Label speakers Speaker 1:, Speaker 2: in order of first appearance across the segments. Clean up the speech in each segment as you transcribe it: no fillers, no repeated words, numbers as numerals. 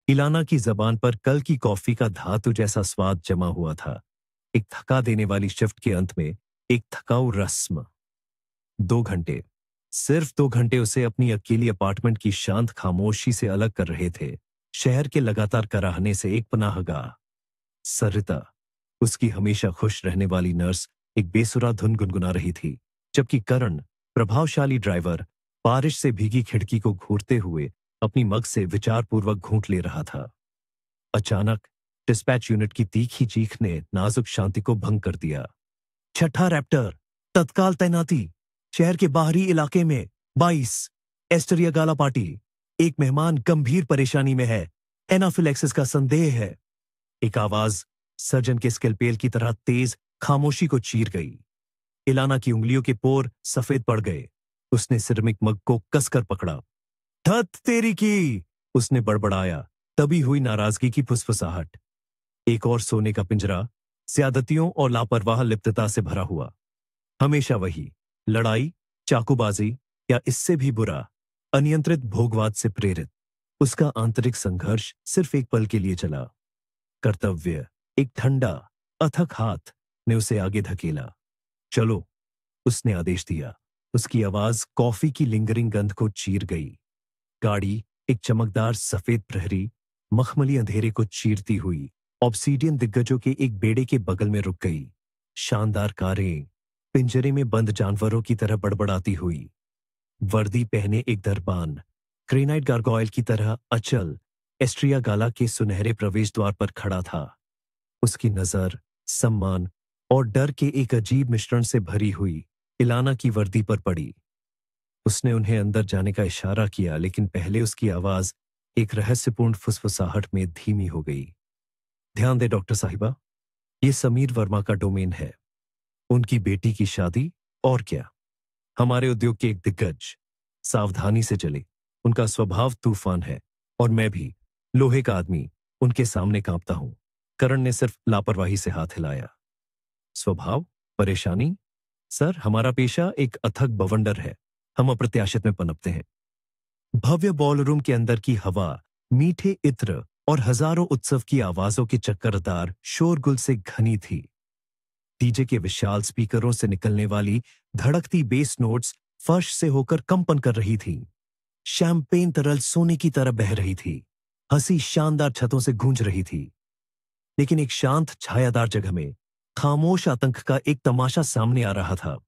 Speaker 1: इलाना की जबान पर कल की कॉफी का धातु जैसा स्वाद जमा हुआ था। एक थका देने वाली शिफ्ट के अंत में एक थकाऊ रस्म। 2 घंटे, सिर्फ 2 घंटे उसे अपनी अकेली अपार्टमेंट की शांत खामोशी से अलग कर रहे थे। शहर के लगातार कराहने से एक पनाहगाह। सरिता, उसकी हमेशा खुश रहने वाली नर्स, एक बेसुरा धुन गुनगुना रही थी, जबकि करण, प्रभावशाली ड्राइवर, बारिश से भीगी खिड़की को घूरते हुए अपनी मग से विचारपूर्वक घूंट ले रहा था। अचानक डिस्पैच यूनिट की तीखी चीख ने नाजुक शांति को भंग कर दिया। छठा रैप्टर, तत्काल तैनाती। शहर के बाहरी इलाके में 22 एस्टरिया गाला पार्टी। एक मेहमान गंभीर परेशानी में है। एनाफिलेक्सिस का संदेह है। एक आवाज सर्जन के स्केलपेल की तरह तेज खामोशी को चीर गई। इलाना की उंगलियों के पोर सफेद पड़ गए। उसने सिरेमिक मग को कसकर पकड़ा। धत तेरी की, उसने बड़बड़ाया, तभी हुई नाराजगी की फुसफुसाहट। एक और सोने का पिंजरा, ज्यादतियों और लापरवाह लिप्तता से भरा हुआ। हमेशा वही लड़ाई, चाकूबाजी या इससे भी बुरा, अनियंत्रित भोगवाद से प्रेरित। उसका आंतरिक संघर्ष सिर्फ एक पल के लिए चला। कर्तव्य, एक ठंडा अथक हाथ ने उसे आगे धकेला। चलो, उसने आदेश दिया। उसकी आवाज कॉफी की लिंगरिंग गंध को चीर गई। गाड़ी एक चमकदार सफेद प्रहरी, मखमली अंधेरे को चीरती हुई ऑब्सीडियन दिग्गजों के एक बेड़े के बगल में रुक गई। शानदार कारें पिंजरे में बंद जानवरों की तरह बड़बड़ाती हुई। वर्दी पहने एक दरबान ग्रेनाइट गार्गोयल की तरह अचल एस्ट्रिया गाला के सुनहरे प्रवेश द्वार पर खड़ा था। उसकी नजर सम्मान और डर के एक अजीब मिश्रण से भरी हुई इलाना की वर्दी पर पड़ी। उसने उन्हें अंदर जाने का इशारा किया, लेकिन पहले उसकी आवाज एक रहस्यपूर्ण फुसफुसाहट में धीमी हो गई। ध्यान दे डॉक्टर साहिबा, ये समीर वर्मा का डोमेन है। उनकी बेटी की शादी, और क्या। हमारे उद्योग के एक दिग्गज। सावधानी से चले। उनका स्वभाव तूफान है, और मैं भी लोहे का आदमी उनके सामने कांपता हूं। करण ने सिर्फ लापरवाही से हाथ हिलाया। स्वभाव, परेशानी? सर, हमारा पेशा एक अथक बवंडर है। हम अप्रत्याशित में पनपते हैं। भव्य बॉलरूम के अंदर की हवा मीठे इत्र और हजारों उत्सव की आवाजों के चक्करदार शोरगुल से घनी थी। डीजे के विशाल स्पीकरों से निकलने वाली धड़कती बेस नोट्स फर्श से होकर कंपन कर रही थी। शैंपेन तरल सोने की तरह बह रही थी। हंसी शानदार छतों से गूंज रही थी। लेकिन एक शांत छायादार जगह में खामोश आतंक का एक तमाशा सामने आ रहा था।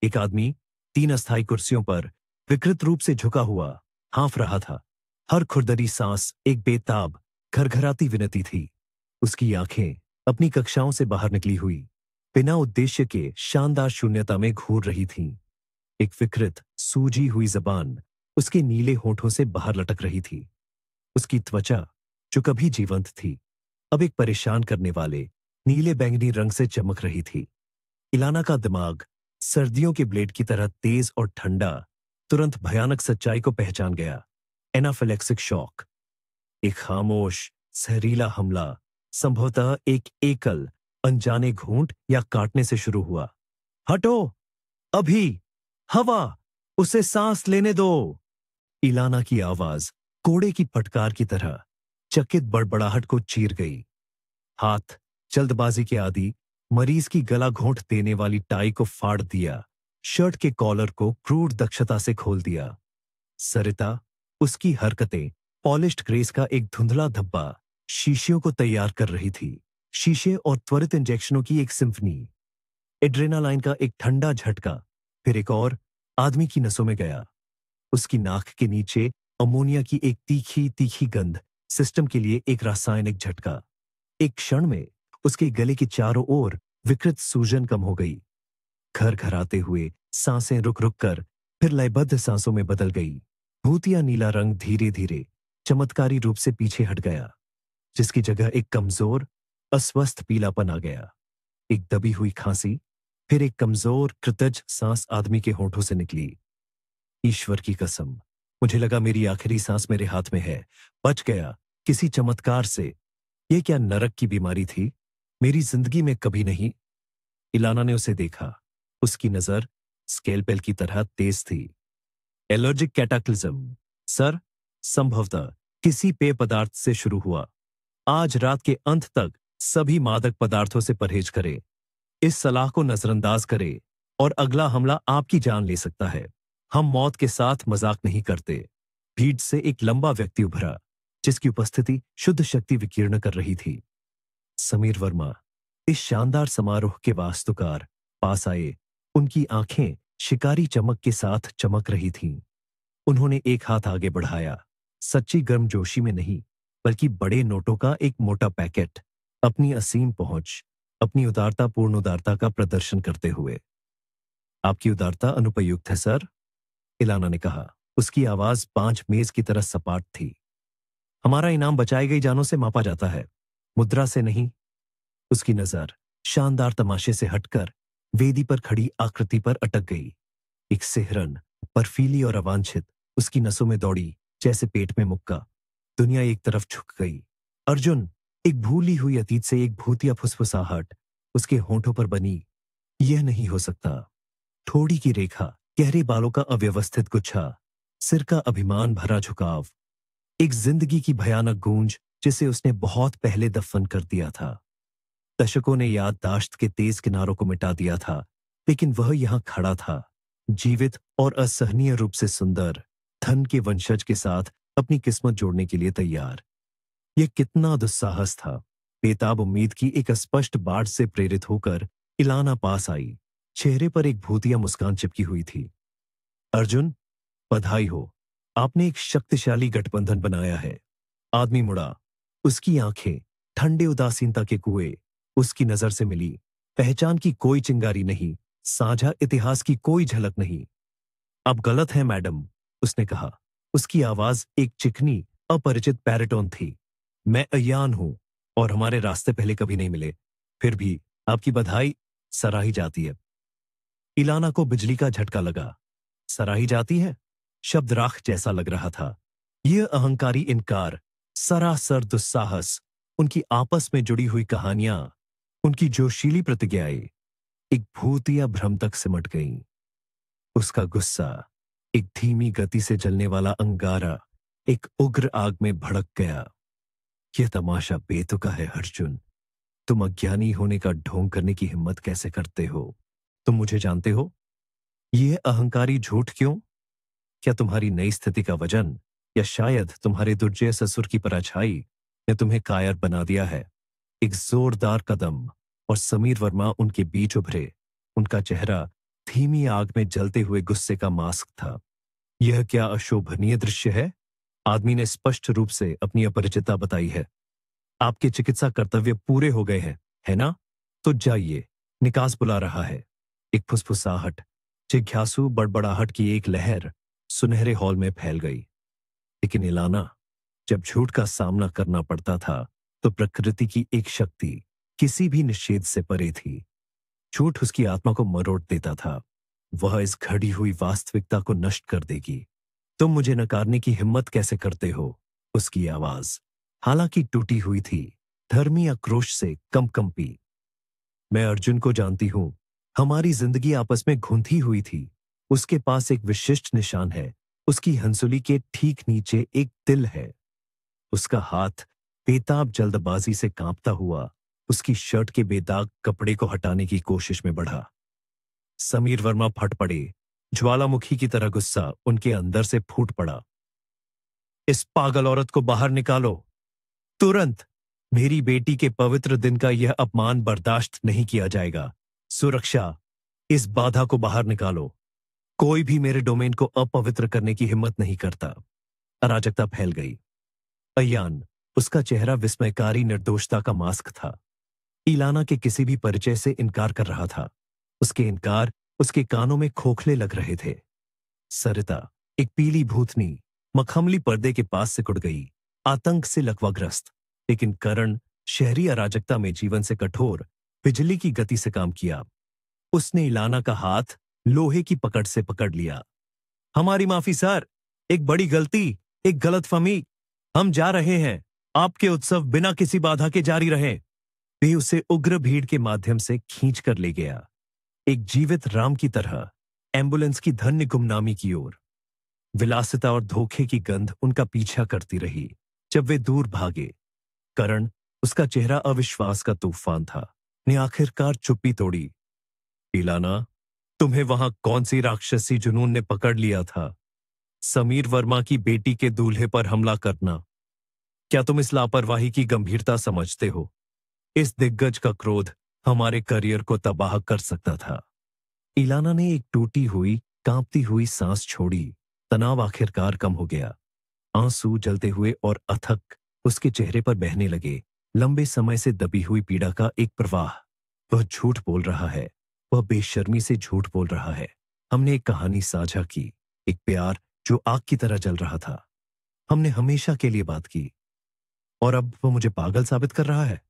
Speaker 1: एक आदमी 3 अस्थायी कुर्सियों पर विकृत रूप से झुका हुआ हाँफ रहा था। हर खुरदरी सांस एक बेताब घरघराती विनती थी। उसकी आंखें अपनी कक्षाओं से बाहर निकली हुई बिना उद्देश्य के शानदार शून्यता में घूर रही थीं। एक विकृत सूजी हुई जबान उसके नीले होठों से बाहर लटक रही थी। उसकी त्वचा, जो कभी जीवंत थी, अब एक परेशान करने वाले नीले बैंगनी रंग से चमक रही थी। इलाना का दिमाग सर्दियों के ब्लेड की तरह तेज और ठंडा तुरंत भयानक सच्चाई को पहचान गया। एनाफिलेक्सिक शॉक। एक खामोश जहरीला हमला, संभवतः एक एकल अनजाने घूंट या काटने से शुरू हुआ। हटो, अभी, हवा, उसे सांस लेने दो। इलाना की आवाज कोड़े की फटकार की तरह चकित बड़बड़ाहट को चीर गई। हाथ जल्दबाजी के आदि मरीज की गला घोंट देने वाली टाई को फाड़ दिया। शर्ट के कॉलर को क्रूर दक्षता से खोल दिया। सरिता, उसकी हरकतें पॉलिश्ड ग्रेस का एक धुंधला धब्बा शीशियों को तैयार कर रही थी। शीशे और त्वरित इंजेक्शनों की एक सिम्फनी। एड्रेनालाइन का एक ठंडा झटका, फिर एक और आदमी की नसों में गया। उसकी नाक के नीचे अमोनिया की एक तीखी तीखी गंध, सिस्टम के लिए एक रासायनिक झटका। एक क्षण में उसके गले के चारों ओर विकृत सूजन कम हो गई। घर घर आते हुए सांसें रुक रुक कर फिर लयबद्ध सांसों में बदल गई। भूतिया नीला रंग धीरे धीरे चमत्कारी रूप से पीछे हट गया, जिसकी जगह एक कमजोर अस्वस्थ पीलापन आ गया। एक दबी हुई खांसी, फिर एक कमजोर कृतज सांस आदमी के होठों से निकली। ईश्वर की कसम, मुझे लगा मेरी आखिरी सांस मेरे हाथ में है। बच गया किसी चमत्कार से। यह क्या नरक की बीमारी थी? मेरी जिंदगी में कभी नहीं। इलाना ने उसे देखा। उसकी नजर स्केलपेल की तरह तेज थी। एलर्जिक कैटाक्लिज्म, सर, संभवतः किसी पेय पदार्थ से शुरू हुआ, आज रात के अंत तक सभी मादक पदार्थों से परहेज करें। इस सलाह को नजरअंदाज करें और अगला हमला आपकी जान ले सकता है। हम मौत के साथ मजाक नहीं करते। भीड़ से एक लंबा व्यक्ति उभरा, जिसकी उपस्थिति शुद्ध शक्ति विकीर्ण कर रही थी। समीर वर्मा, इस शानदार समारोह के वास्तुकार, पास आए। उनकी आंखें शिकारी चमक के साथ चमक रही थीं। उन्होंने एक हाथ आगे बढ़ाया, सच्ची गर्मजोशी में नहीं, बल्कि बड़े नोटों का एक मोटा पैकेट, अपनी असीम पहुंच, अपनी पूर्ण उदारता का प्रदर्शन करते हुए। आपकी उदारता अनुपयुक्त है सर, इलाना ने कहा। उसकी आवाज 5 मेज की तरह सपाट थी। हमारा इनाम बचाई गई जानों से मापा जाता है, मुद्रा से नहीं। उसकी नजर शानदार तमाशे से हटकर वेदी पर खड़ी आकृति पर अटक गई। एक सिहरन, बर्फीली और अवांछित, उसकी नसों में दौड़ी जैसे पेट में मुक्का। दुनिया एक तरफ झुक गई। अर्जुन, एक भूली हुई अतीत से एक भूतिया फुसफुसाहट उसके होंठों पर बनी। यह नहीं हो सकता। ठोड़ी की रेखा, गहरे बालों का अव्यवस्थित गुच्छा, सिर का अभिमान भरा झुकाव, एक जिंदगी की भयानक गूंज जिसे उसने बहुत पहले दफन कर दिया था। दशकों ने याददाश्त के तेज किनारों को मिटा दिया था, लेकिन वह यहां खड़ा था, जीवित और असहनीय रूप से सुंदर, धन के वंशज के साथ अपनी किस्मत जोड़ने के लिए तैयार। यह कितना दुस्साहस था। बेताब उम्मीद की एक अस्पष्ट बाढ़ से प्रेरित होकर इलाना पास आई। चेहरे पर एक भूतिया मुस्कान चिपकी हुई थी। अर्जुन, बधाई हो, आपने एक शक्तिशाली गठबंधन बनाया है। आदमी मुड़ा। उसकी आंखें ठंडे उदासीनता के कुएं उसकी नजर से मिली। पहचान की कोई चिंगारी नहीं, साझा इतिहास की कोई झलक नहीं। आप गलत हैं मैडम, उसने कहा। उसकी आवाज एक चिकनी, अपरिचित बैरिटोन थी। मैं अयान हूं और हमारे रास्ते पहले कभी नहीं मिले। फिर भी आपकी बधाई सराही जाती है। इलाना को बिजली का झटका लगा। सराही जाती है? शब्द राख जैसा लग रहा था। यह अहंकारी इनकार, सरासर दुस्साहस, उनकी आपस में जुड़ी हुई कहानियां, उनकी जोशीली प्रतिज्ञाएं एक भूतिया भ्रम तक सिमट गईं। उसका गुस्सा, एक धीमी गति से जलने वाला अंगारा, एक उग्र आग में भड़क गया। यह तमाशा बेतुका है अर्जुन। तुम अज्ञानी होने का ढोंग करने की हिम्मत कैसे करते हो? तुम मुझे जानते हो? यह अहंकारी झूठ क्यों? क्या तुम्हारी नई स्थिति का वजन, या शायद तुम्हारे दुर्जय ससुर की परछाई ने तुम्हें कायर बना दिया है? एक जोरदार कदम और समीर वर्मा उनके बीच उभरे। उनका चेहरा धीमी आग में जलते हुए गुस्से का मास्क था। यह क्या अशोभनीय दृश्य है? आदमी ने स्पष्ट रूप से अपनी अपरिचितता बताई है। आपके चिकित्सा कर्तव्य पूरे हो गए हैं, है ना? तो जाइए, निकास बुला रहा है। एक फुसफुसाहट, जिज्ञासु बड़बड़ाहट की एक लहर सुनहरे हॉल में फैल गई। लेकिन इलाना, जब झूठ का सामना करना पड़ता था तो प्रकृति की एक शक्ति किसी भी निषेध से परे थी। झूठ उसकी आत्मा को मरोड़ देता था। वह इस घड़ी हुई वास्तविकता को नष्ट कर देगी। तुम मुझे नकारने की हिम्मत कैसे करते हो? उसकी आवाज, हालांकि टूटी हुई थी, धर्मी आक्रोश से कंपी। मैं अर्जुन को जानती हूं। हमारी जिंदगी आपस में घुंधी हुई थी। उसके पास एक विशिष्ट निशान है। उसकी हंसुली के ठीक नीचे एक तिल है। उसका हाथ बेताब जल्दबाजी से कांपता हुआ उसकी शर्ट के बेदाग कपड़े को हटाने की कोशिश में बढ़ा। समीर वर्मा फट पड़े। ज्वालामुखी की तरह गुस्सा उनके अंदर से फूट पड़ा। इस पागल औरत को बाहर निकालो, तुरंत। मेरी बेटी के पवित्र दिन का यह अपमान बर्दाश्त नहीं किया जाएगा। सुरक्षा, इस बाधा को बाहर निकालो। कोई भी मेरे डोमेन को अपवित्र करने की हिम्मत नहीं करता। अराजकता फैल गई। अयान, उसका चेहरा विस्मयकारी निर्दोषता का मास्क था। इलाना के किसी भी परिचय से इनकार कर रहा था। उसके इनकार उसके कानों में खोखले लग रहे थे। सरिता, एक पीली भूतनी, मखमली पर्दे के पास से कुड़ गई, आतंक से लकवाग्रस्त। लेकिन करण शहरी अराजकता में जीवन से कठोर, बिजली की गति से काम किया। उसने इलाना का हाथ लोहे की पकड़ से पकड़ लिया। हमारी माफी सर, एक बड़ी गलती, एक गलतफहमी। हम जा रहे हैं। आपके उत्सव बिना किसी बाधा के जारी रहे। वे उसे उग्र भीड़ के माध्यम से खींच कर ले गया, एक जीवित राम की तरह, एम्बुलेंस की धन्य गुमनामी की ओर। विलासिता और धोखे की गंध उनका पीछा करती रही। जब वे दूर भागे, करण, उसका चेहरा अविश्वास का तूफान था, ने आखिरकार चुप्पी तोड़ी। इलाना, तुम्हें वहां कौन सी राक्षसी जुनून ने पकड़ लिया था? समीर वर्मा की बेटी के दूल्हे पर हमला करना। क्या तुम इस लापरवाही की गंभीरता समझते हो? इस दिग्गज का क्रोध हमारे करियर को तबाह कर सकता था। इलाना ने एक टूटी हुई, कांपती हुई सांस छोड़ी। तनाव आखिरकार कम हो गया। आंसू जलते हुए और अथक उसके चेहरे पर बहने लगे। लंबे समय से दबी हुई पीड़ा का एक प्रवाह। वह झूठ बोल रहा है। वह बेशर्मी से झूठ बोल रहा है। हमने एक कहानी साझा की, एक प्यार जो आग की तरह जल रहा था। हमने हमेशा के लिए बात की, और अब वह मुझे पागल साबित कर रहा है।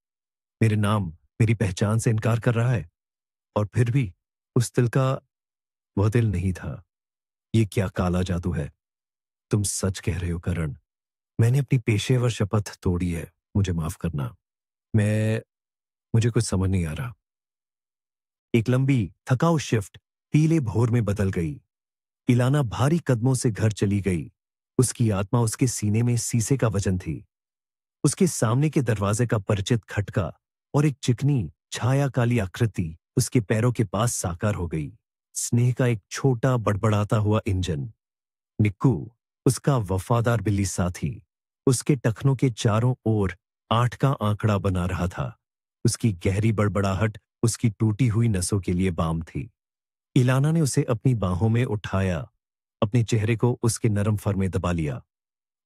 Speaker 1: मेरे नाम, मेरी पहचान से इनकार कर रहा है। और फिर भी उस दिल का वह दिल नहीं था। ये क्या काला जादू है? तुम सच कह रहे हो करण। मैंने अपनी पेशेवर शपथ तोड़ी है। मुझे माफ करना। मैं मुझे कुछ समझ नहीं आ रहा। एक लंबी थकाऊ शिफ्ट पीले भोर में बदल गई। इलाना भारी कदमों से घर चली गई। उसकी आत्मा उसके सीने में सीसे का वजन थी। उसके सामने के दरवाजे का परिचित खटका और एक चिकनी छाया काली आकृति उसके पैरों के पास साकार हो गई। स्नेह का एक छोटा बड़बड़ाता हुआ इंजन। निक्कू, उसका वफादार बिल्ली साथी, उसके टखनों के चारों ओर 8 का आंकड़ा बना रहा था। उसकी गहरी बड़बड़ाहट उसकी टूटी हुई नसों के लिए बाम थी। इलाना ने उसे अपनी बाहों में उठाया, अपने चेहरे को उसके नरम फर में दबा लिया।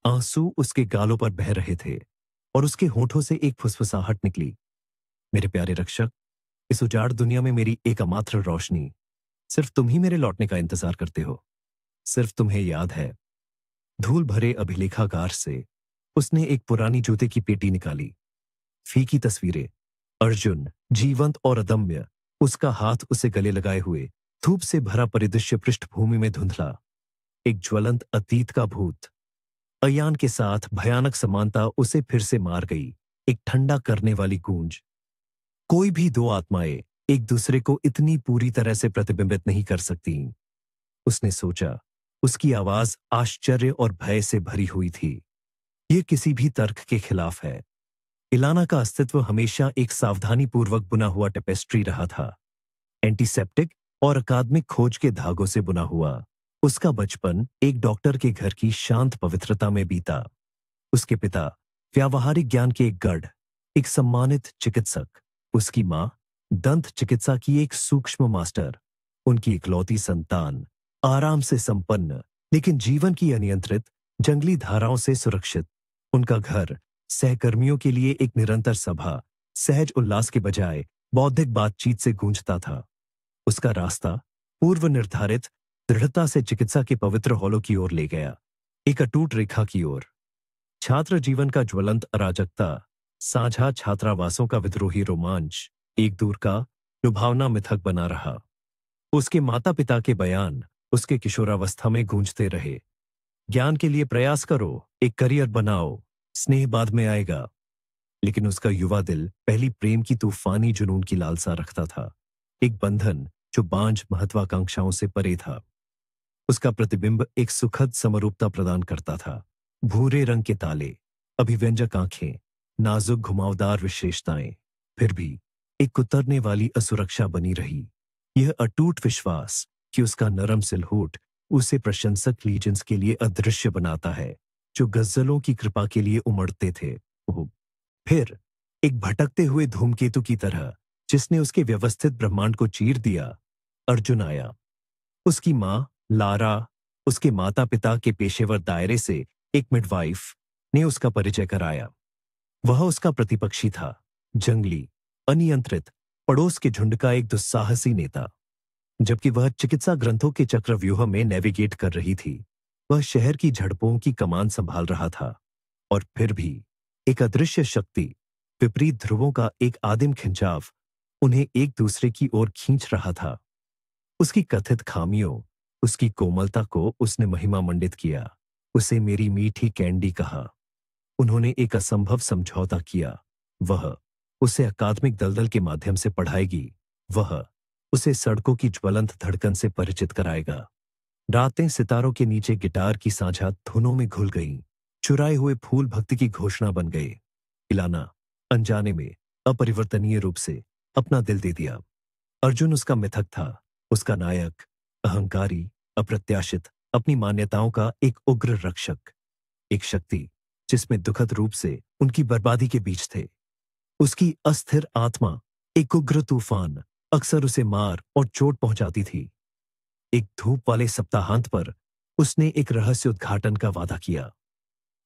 Speaker 1: आंसू उसके गालों पर बह रहे थे और उसके होठों से एक फुसफुसाहट निकली। मेरे प्यारे रक्षक, इस उजाड़ दुनिया में मेरी एकमात्र रोशनी, सिर्फ तुम ही मेरे लौटने का इंतजार करते हो। सिर्फ तुम्हें याद है। धूल भरे अभिलेखागार से उसने एक पुरानी जूते की पेटी निकाली। फीकी तस्वीरें, अर्जुन जीवंत और अदम्य, उसका हाथ उसे गले लगाए हुए, धूप से भरा परिदृश्य पृष्ठभूमि में धुंधला। एक ज्वलंत अतीत का भूत। अयान के साथ भयानक समानता उसे फिर से मार गई। एक ठंडा करने वाली गूंज। कोई भी दो आत्माएं एक दूसरे को इतनी पूरी तरह से प्रतिबिंबित नहीं कर सकती। उसने सोचा। उसकी आवाज आश्चर्य और भय से भरी हुई थी। यह किसी भी तर्क के खिलाफ है। इलाना का अस्तित्व हमेशा एक सावधानीपूर्वक बुना हुआ टेपेस्ट्री रहा था। एंटीसेप्टिक और अकादमिक खोज के धागों से बुना हुआ। उसका बचपन एक डॉक्टर के घर की शांत पवित्रता में बीता। उसके पिता व्यावहारिक ज्ञान के एक गढ़, एक सम्मानित चिकित्सक। उसकी मां दंत चिकित्सा की एक सूक्ष्म मास्टर। उनकी इकलौती संतान, आराम से संपन्न लेकिन जीवन की अनियंत्रित जंगली धाराओं से सुरक्षित। उनका घर सहकर्मियों के लिए एक निरंतर सभा, सहज उल्लास के बजाय बौद्धिक बातचीत से गूंजता था। उसका रास्ता पूर्व निर्धारित दृढ़ता से चिकित्सा के पवित्र हॉलों की ओर ले गया, एक अटूट रेखा की ओर। छात्र जीवन का ज्वलंत अराजकता, साझा छात्रावासों का विद्रोही रोमांच, एक दूर का लुभावना मिथक बना रहा। उसके माता पिता के बयान उसके किशोरावस्था में गूंजते रहे। ज्ञान के लिए प्रयास करो, एक करियर बनाओ, स्नेह बाद में आएगा। लेकिन उसका युवा दिल पहली प्रेम की तूफानी जुनून की लालसा रखता था, एक बंधन जो बांझ महत्वाकांक्षाओं से परे था। उसका प्रतिबिंब एक सुखद समरूपता प्रदान करता था। भूरे रंग के ताले, अभिव्यंजक आंखें, नाजुक घुमावदार विशेषताएं, फिर भी एक कुतरने वाली असुरक्षा बनी रही। यह अटूट विश्वास कि उसका नरम सिलहोट उसे प्रशंसक लीजेंस के लिए अदृश्य बनाता है, जो गजलों की कृपा के लिए उमड़ते थे। फिर एक भटकते हुए धूमकेतु की तरह जिसने उसके व्यवस्थित ब्रह्मांड को चीर दिया, अर्जुन आया। उसकी मां लारा, उसके माता पिता के पेशेवर दायरे से एक मिडवाइफ ने उसका परिचय कराया। वह उसका प्रतिपक्षी था, जंगली, अनियंत्रित, पड़ोस के झुंड का एक दुस्साहसी नेता। जबकि वह चिकित्सा ग्रंथों के चक्रव्यूह में नेविगेट कर रही थी, वह शहर की झड़पों की कमान संभाल रहा था। और फिर भी एक अदृश्य शक्ति, विपरीत ध्रुवों का एक आदिम खिंचाव उन्हें एक दूसरे की ओर खींच रहा था। उसकी कथित खामियों, उसकी कोमलता को उसने महिमा मंडित किया। उसे मेरी मीठी कैंडी कहा। उन्होंने एक असंभव समझौता किया। वह उसे अकादमिक दलदल के माध्यम से पढ़ाएगी। वह उसे सड़कों की ज्वलंत धड़कन से परिचित कराएगा। रातें सितारों के नीचे गिटार की साझा धुनों में घुल गईं। चुराए हुए फूल भक्ति की घोषणा बन गए। इलाना अनजाने में अपरिवर्तनीय रूप से अपना दिल दे दिया। अर्जुन उसका मिथक था, उसका नायक, अहंकारी, अप्रत्याशित, अपनी मान्यताओं का एक उग्र रक्षक, एक शक्ति जिसमें दुखद रूप से उनकी बर्बादी के बीच थे। उसकी अस्थिर आत्मा, एक उग्र तूफान, अक्सर उसे मार और चोट पहुंचाती थी। एक धूप वाले सप्ताहांत पर उसने एक रहस्य उद्घाटन का वादा किया।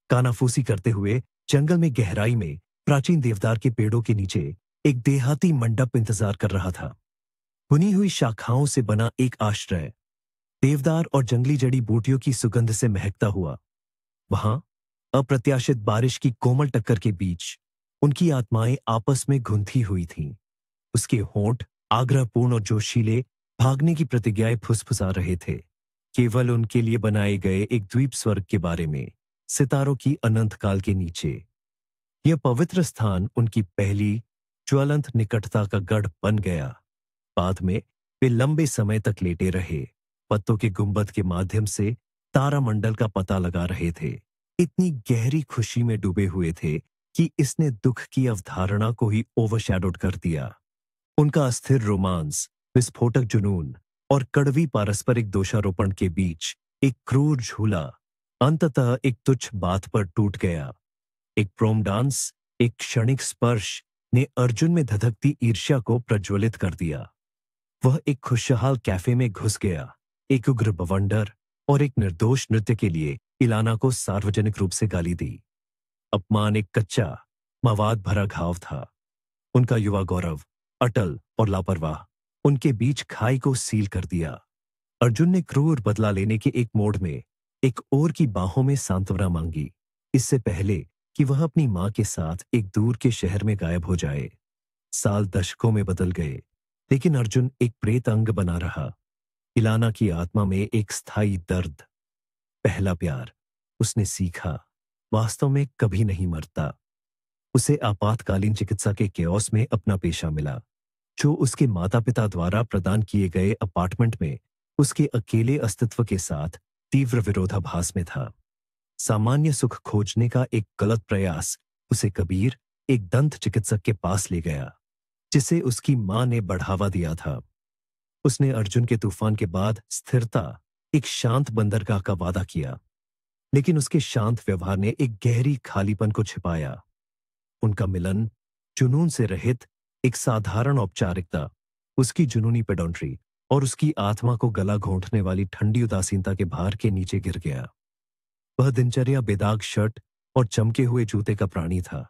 Speaker 1: कानाफूसी करते हुए जंगल में गहराई में प्राचीन देवदार के पेड़ों के नीचे एक देहाती मंडप इंतजार कर रहा था। बुनी हुई शाखाओं से बना एक आश्रय, देवदार और जंगली जड़ी बूटियों की सुगंध से महकता हुआ। वहां अप्रत्याशित बारिश की कोमल टक्कर के बीच उनकी आत्माएं आपस में घुंधी हुई थीं। उसके होंठ आग्रहपूर्ण और जोशीले भागने की प्रतिज्ञाएं फुसफुसा रहे थे, केवल उनके लिए बनाए गए एक द्वीप स्वर्ग के बारे में, सितारों की अनंत काल के नीचे। यह पवित्र स्थान उनकी पहली ज्वलंत निकटता का गढ़ बन गया। बाद में वे लंबे समय तक लेटे रहे, पत्तों के गुंबद के माध्यम से तारामंडल का पता लगा रहे थे, इतनी गहरी खुशी में डूबे हुए थे कि इसने दुख की अवधारणा को ही ओवरशैडोड कर दिया। उनका अस्थिर रोमांस, विस्फोटक जुनून और कड़वी पारस्परिक दोषारोपण के बीच एक क्रूर झूला अंततः एक तुच्छ बात पर टूट गया। एक प्रोम डांस, एक क्षणिक स्पर्श ने अर्जुन में धधकती ईर्ष्या को प्रज्वलित कर दिया। वह एक खुशहाल कैफे में घुस गया, एक उग्र बवंडर और एक निर्दोष नृत्य के लिए इलाना को सार्वजनिक रूप से गाली दी। अपमान एक कच्चा, मवाद भरा घाव था। उनका युवा गौरव, अटल और लापरवाह, उनके बीच खाई को सील कर दिया। अर्जुन ने क्रूर बदला लेने के एक मोड़ में एक और की बाहों में सांत्वना मांगी, इससे पहले कि वह अपनी मां के साथ एक दूर के शहर में गायब हो जाए। साल दशकों में बदल गए, लेकिन अर्जुन एक प्रेत अंग बना रहा। इलाना की आत्मा में एक स्थायी दर्द। पहला प्यार, उसने सीखा, वास्तव में कभी नहीं मरता। उसे आपातकालीन चिकित्सा के केओस में अपना पेशा मिला, जो उसके माता पिता द्वारा प्रदान किए गए अपार्टमेंट में उसके अकेले अस्तित्व के साथ तीव्र विरोधाभास में था। सामान्य सुख खोजने का एक गलत प्रयास उसे कबीर, एक दंत चिकित्सक के पास ले गया, जिसे उसकी मां ने बढ़ावा दिया था। उसने अर्जुन के तूफान के बाद स्थिरता, एक शांत बंदरगाह का वादा किया, लेकिन उसके शांत व्यवहार ने एक गहरी खालीपन को छिपाया। उनका मिलन, जुनून से रहित एक साधारण औपचारिकता, उसकी जुनूनी पेडोंट्री और उसकी आत्मा को गला घोंटने वाली ठंडी उदासीनता के भार के नीचे गिर गया। वह दिनचर्या बेदाग शर्ट और चमके हुए जूते का प्राणी था,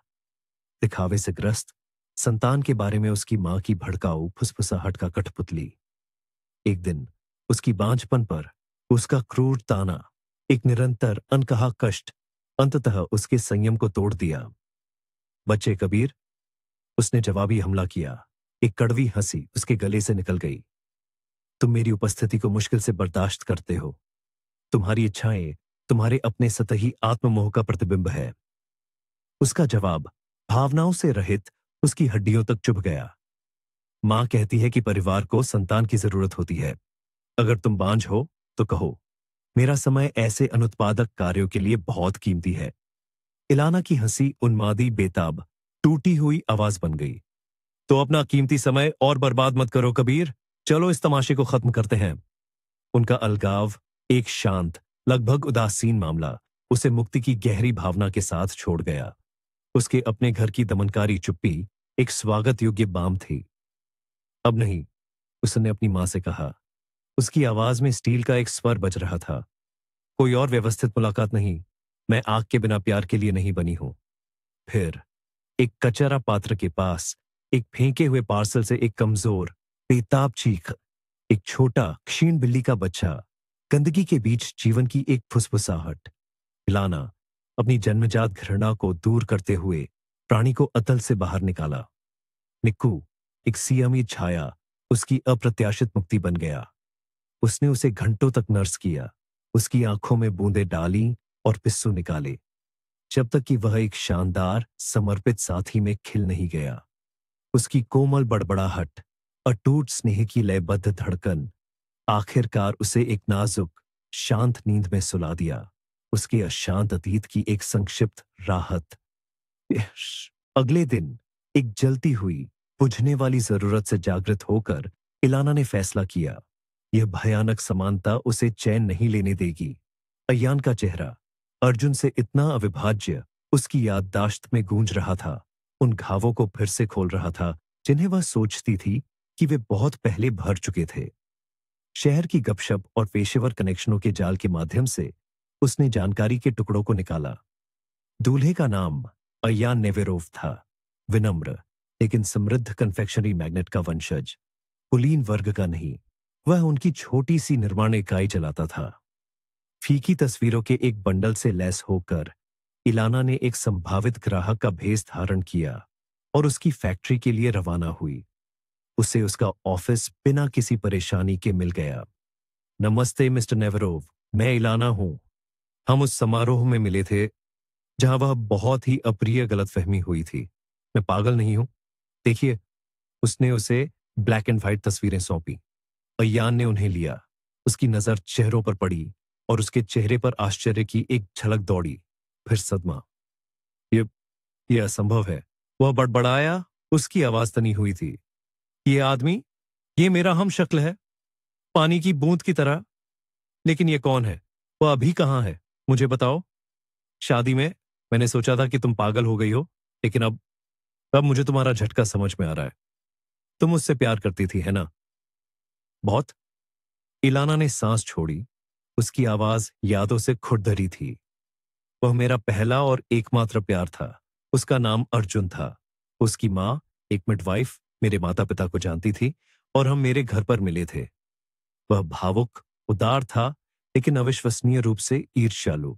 Speaker 1: दिखावे से ग्रस्त, संतान के बारे में उसकी मां की भड़काऊ फुसफुसाहट का कठपुतली। एक दिन उसकी बांझपन पर उसका क्रूर ताना, एक निरंतर अनकहा कष्ट, अंततः उसके संयम को तोड़ दिया। बच्चे कबीर, उसने जवाबी हमला किया। एक कड़वी हंसी उसके गले से निकल गई। तुम मेरी उपस्थिति को मुश्किल से बर्दाश्त करते हो। तुम्हारी इच्छाएं तुम्हारे अपने सतही आत्ममोह का प्रतिबिंब है। उसका जवाब भावनाओं से रहित उसकी हड्डियों तक चुभ गया। मां कहती है कि परिवार को संतान की जरूरत होती है। अगर तुम बांझ हो तो कहो, मेरा समय ऐसे अनुत्पादक कार्यों के लिए बहुत कीमती है। इलाना की हंसी उन्मादी, बेताब, टूटी हुई आवाज बन गई। तो अपना कीमती समय और बर्बाद मत करो कबीर, चलो इस तमाशे को खत्म करते हैं। उनका अलगाव, एक शांत, लगभग उदासीन मामला, उसे मुक्ति की गहरी भावना के साथ छोड़ गया। उसके अपने घर की दमनकारी चुप्पी एक स्वागत योग्य बाम थी। अब नहीं, उसने अपनी मां से कहा। उसकी आवाज में स्टील का एक स्वर बज रहा था। कोई और व्यवस्थित मुलाकात नहीं, मैं आग के बिना प्यार के लिए नहीं बनी हूं। फिर एक कचरा पात्र के पास एक फेंके हुए पार्सल से एक कमजोर, बेताब चीख, एक छोटा क्षीण बिल्ली का बच्चा, गंदगी के बीच जीवन की एक फुसफुसाहट। इलाना अपनी जन्मजात घृणा को दूर करते हुए प्राणी को अतल से बाहर निकाला। निक्कू, एक सियामी छाया, उसकी अप्रत्याशित मुक्ति बन गया। उसने उसे घंटों तक नर्स किया, उसकी आंखों में बूंदें डाली और पिस्सू निकाले, जब तक कि वह एक शानदार, समर्पित साथी में खिल नहीं गया। उसकी कोमल बड़बड़ाहट, अटूट स्नेह की लयबद्ध धड़कन, आखिरकार उसे एक नाजुक, शांत नींद में सुला दिया। उसके अशांत अतीत की एक संक्षिप्त राहत। अगले दिन एक जलती हुई बुझने वाली जरूरत से जागृत होकर इलाना ने फैसला किया, यह भयानक समानता उसे चैन नहीं लेने देगी। अयान का चेहरा अर्जुन से इतना अविभाज्य उसकी याददाश्त में गूंज रहा था, उन घावों को फिर से खोल रहा था जिन्हें वह सोचती थी कि वे बहुत पहले भर चुके थे। शहर की गपशप और पेशेवर कनेक्शनों के जाल के माध्यम से उसने जानकारी के टुकड़ों को निकाला। दूल्हे का नाम अयान नेवेरोव था, विनम्र लेकिन समृद्ध कन्फेक्शनरी मैग्नेट का वंशज, कुलीन वर्ग का नहीं। वह उनकी छोटी सी निर्माण इकाई चलाता था। फीकी तस्वीरों के एक बंडल से लैस होकर इलाना ने एक संभावित ग्राहक का भेष धारण किया और उसकी फैक्ट्री के लिए रवाना हुई। उसे उसका ऑफिस बिना किसी परेशानी के मिल गया। नमस्ते मिस्टर नेवेरोव, मैं इलाना हूं। हम उस समारोह में मिले थे जहां वह बहुत ही अप्रिय गलतफहमी हुई थी। मैं पागल नहीं हूं। देखिए, उसने उसे ब्लैक एंड व्हाइट तस्वीरें सौंपी। अय्यान ने उन्हें लिया। उसकी नजर चेहरों पर पड़ी और उसके चेहरे पर आश्चर्य की एक झलक दौड़ी, फिर सदमा। ये ये असंभव है। वह बड़बड़ाया, उसकी आवाज तनी हुई थी। ये आदमी, ये मेरा हम शक्ल है, पानी की बूंद की तरह। लेकिन ये कौन है? वह अभी कहां है? मुझे बताओ। शादी में मैंने सोचा था कि तुम पागल हो गई हो, लेकिन अब मुझे तुम्हारा झटका समझ में आ रहा है। तुम मुझसे प्यार करती थी, है ना? बहुत। इलाना ने सांस छोड़ी। उसकी आवाज यादों से खुरदरी थी। वह मेरा पहला और एकमात्र प्यार था। उसका नाम अर्जुन था। उसकी माँ, एक मिडवाइफ, मेरे माता पिता को जानती थी और हम मेरे घर पर मिले थे। वह भावुक, उदार था, लेकिन अविश्वसनीय रूप से ईर्ष्यालु।